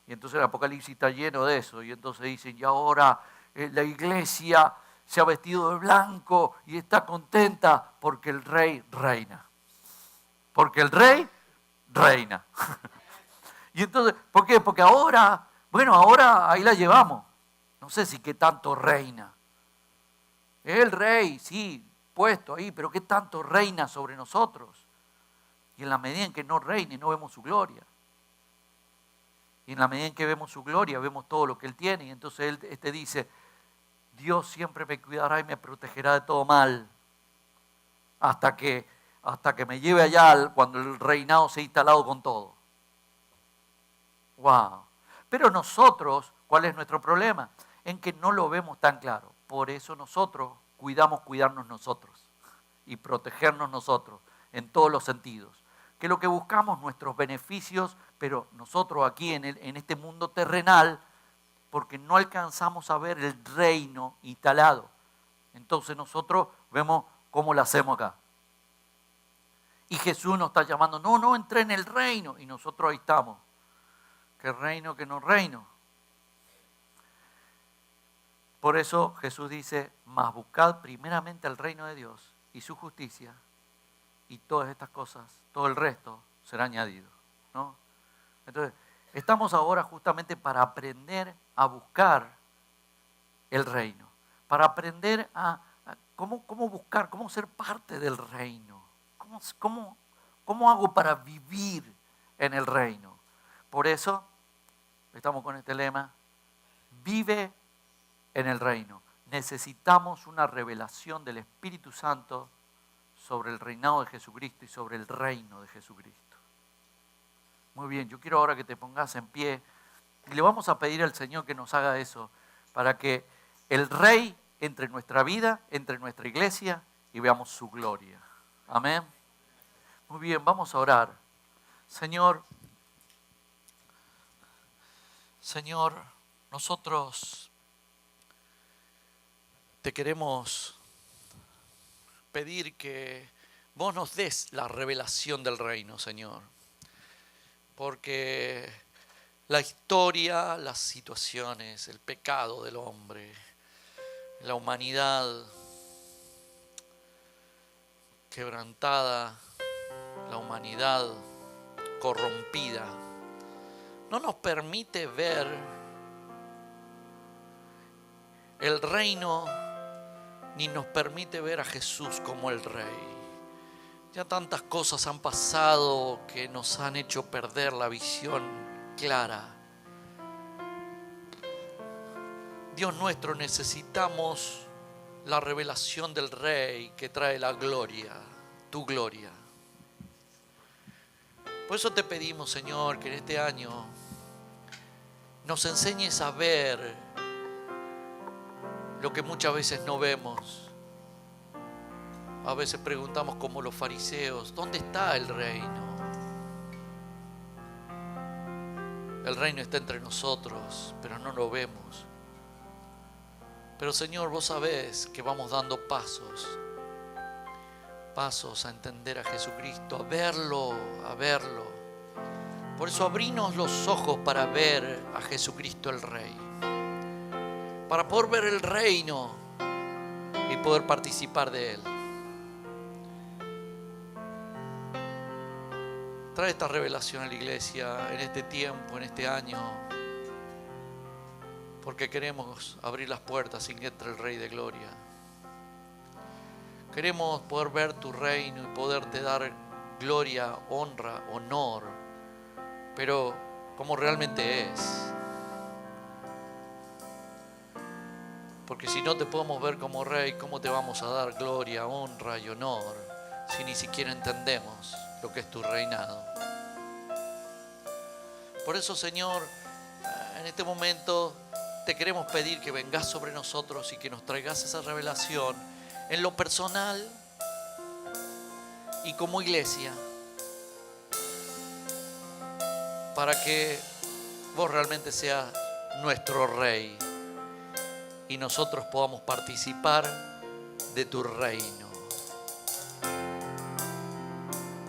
Y entonces el Apocalipsis está lleno de eso. Y entonces dicen, y ahora la iglesia se ha vestido de blanco y está contenta porque el rey reina. Porque el rey reina. Y entonces, ¿por qué? Porque ahora ahí la llevamos. No sé si qué tanto reina. El rey, sí, puesto ahí, pero qué tanto reina sobre nosotros. Y en la medida en que no reine, no vemos su gloria. Y en la medida en que vemos su gloria, vemos todo lo que Él tiene. Y entonces Él dice, Dios siempre me cuidará y me protegerá de todo mal. Hasta que me lleve allá cuando el reinado se ha instalado con todo. ¡Wow! Pero nosotros, ¿cuál es nuestro problema? En que no lo vemos tan claro. Por eso nosotros cuidarnos nosotros y protegernos nosotros en todos los sentidos. Que lo que buscamos nuestros beneficios, pero nosotros aquí en este mundo terrenal, porque no alcanzamos a ver el reino instalado. Entonces nosotros vemos cómo lo hacemos acá. Y Jesús nos está llamando, no entré en el reino. Y nosotros ahí estamos. ¿Qué reino, que no reino? Por eso Jesús dice, mas buscad primeramente el reino de Dios y su justicia, y todas estas cosas, todo el resto será añadido, ¿no? Entonces, estamos ahora justamente para aprender a buscar el reino, para aprender a cómo buscar, cómo ser parte del reino, cómo hago para vivir en el reino. Por eso, estamos con este lema, vive en el reino. Necesitamos una revelación del Espíritu Santo sobre el reinado de Jesucristo y sobre el reino de Jesucristo. Muy bien, yo quiero ahora que te pongas en pie y le vamos a pedir al Señor que nos haga eso, para que el Rey entre en nuestra vida, entre en nuestra iglesia y veamos su gloria. Amén. Muy bien, vamos a orar. Señor, nosotros te queremos pedir que vos nos des la revelación del reino, Señor. Porque la historia, las situaciones, el pecado del hombre, la humanidad quebrantada, la humanidad corrompida, no nos permite ver el reino ni nos permite ver a Jesús como el Rey. Ya tantas cosas han pasado que nos han hecho perder la visión clara. Dios nuestro, necesitamos la revelación del Rey que trae la gloria, tu gloria. Por eso te pedimos, Señor, que en este año nos enseñes a ver lo que muchas veces no vemos. A veces preguntamos como los fariseos, ¿dónde está el reino? El reino está entre nosotros, pero no lo vemos. Pero Señor, vos sabés que vamos dando pasos pasos a entender a Jesucristo, a verlo, a verlo. Por eso abrinos los ojos para ver a Jesucristo el Rey, para poder ver el reino y poder participar de él. Trae esta revelación a la iglesia en este tiempo, en este año, porque queremos abrir las puertas sin que entre el Rey de Gloria. Queremos poder ver tu reino y poderte dar gloria, honra, honor, pero como realmente es. Porque si no te podemos ver como Rey, ¿cómo te vamos a dar gloria, honra y honor si ni siquiera entendemos lo que es tu reinado? Por eso, Señor, en este momento te queremos pedir que vengas sobre nosotros y que nos traigas esa revelación en lo personal y como iglesia, para que vos realmente seas nuestro Rey y nosotros podamos participar de tu reino.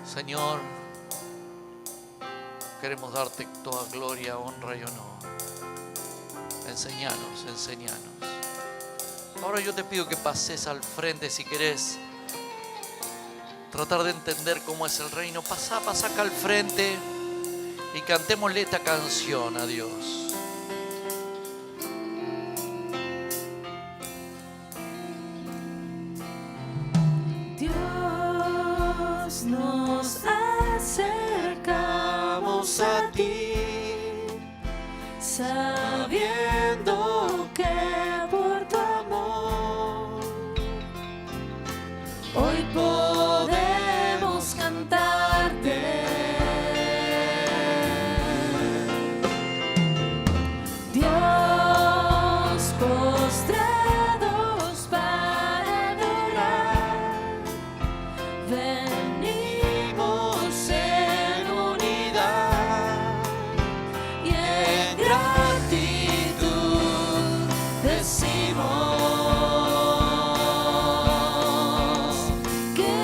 Señor, queremos darte toda gloria, honra y honor. Enséñanos, enséñanos. Ahora yo te pido que pases al frente si querés tratar de entender cómo es el reino. Pasa acá al frente y cantémosle esta canción a Dios. Dios, nos acercamos a ti, sabiendo que por tu amor hoy podemos cantarte. Dios, postrados para adorar, venimos en unidad y en gratitud decimos que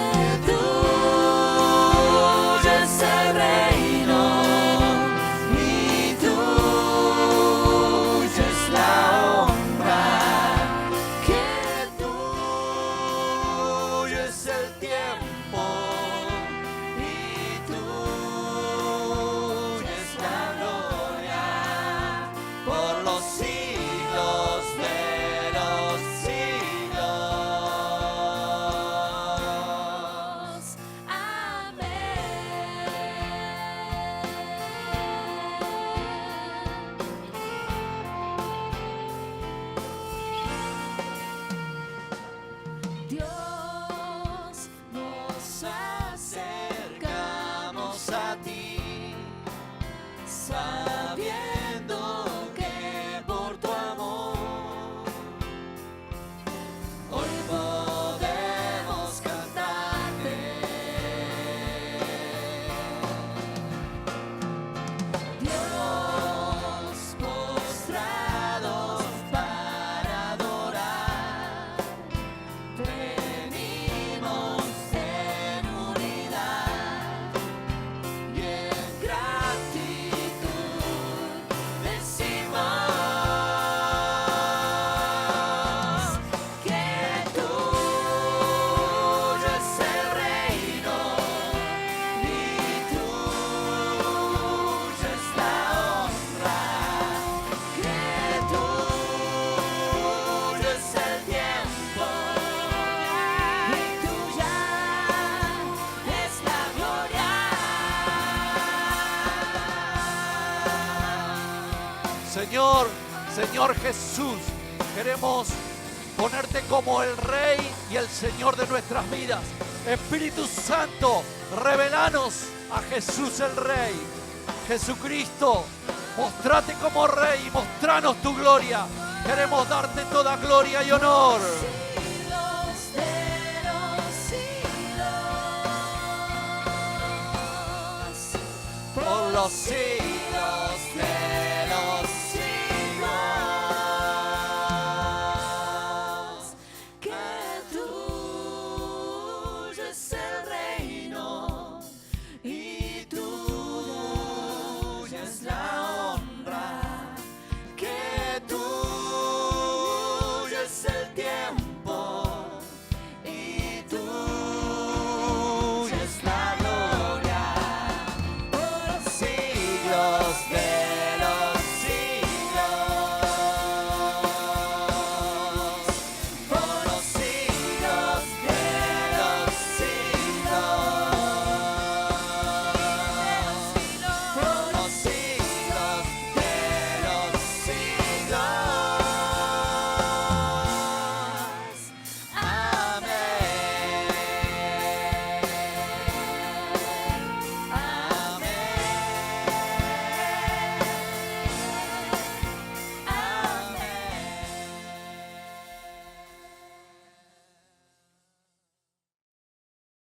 tuyo es el reino y tuya es la honra, que tuyo es el tiempo y tuya es la gloria por los siglos de los siglos. Amén. Dios, nos acercamos a ti, sabiendo que por tu amor hoy podemos cantarte. Dios, postrados para adorar, venimos en unidad y en gratitud decimos que tuyo es el reino y tuya es la honra, que tuyo es el tiempo y tuya es la gloria. Señor Jesús, queremos ponerte como el Rey y el Señor de nuestras vidas. Espíritu Santo, revelanos a Jesús el Rey. Jesucristo, mostrate como Rey y mostranos tu gloria. Queremos darte toda gloria y honor. Siglos de los siglos. Por los siglos